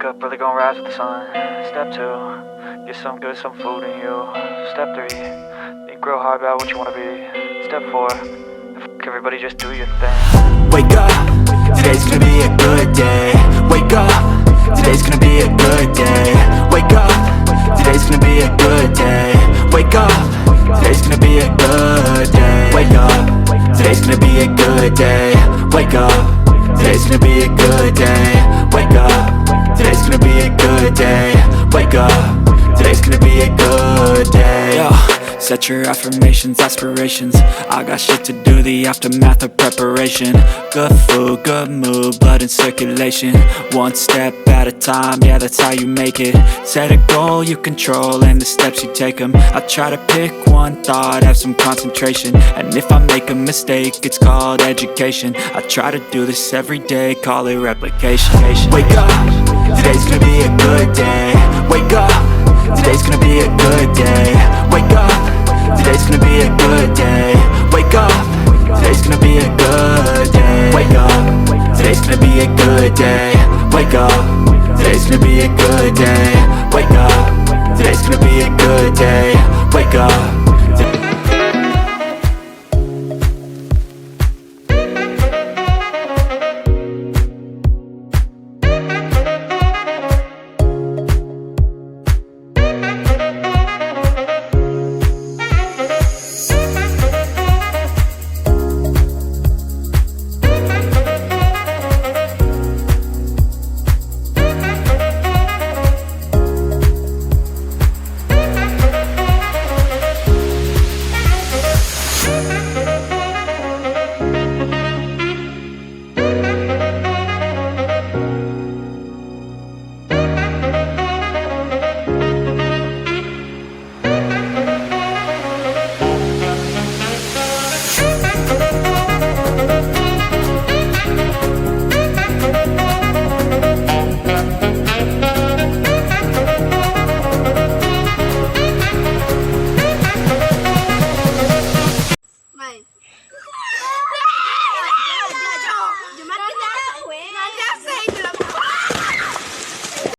up, really gonna rise with the sun. Step 2, get some good, some food in you. Step 3, think real hard about what you wanna be. Step 4, everybody just do your thing. Wake up, today's gonna be a good day. Wake up, today's gonna be a good day. Wake up, today's gonna be a good day. Wake up, today's gonna be a good day. Wake up, today's gonna be a good day. Wake up, today's gonna be a good day. Wake up, today's gonna be a good day. Wake up, today's gonna be a good day. Yo, set your affirmations, aspirations. I got shit to do, the aftermath of preparation. Good food, good mood, blood in circulation. One step at a time, yeah, that's how you make it. Set a goal you control and the steps you take them. I try to pick one thought, have some concentration. And if I make a mistake, it's called education. I try to do this every day, call it replication. Wake up, today's gonna be a good day. Wake up, today's gonna be a good day. Wake up, today's gonna be a good day. Wake up, today's gonna be a good day. Wake up, today's gonna be a good day. Wake up, today's gonna be a good day. Wake up, today's gonna be a good day. Wake up.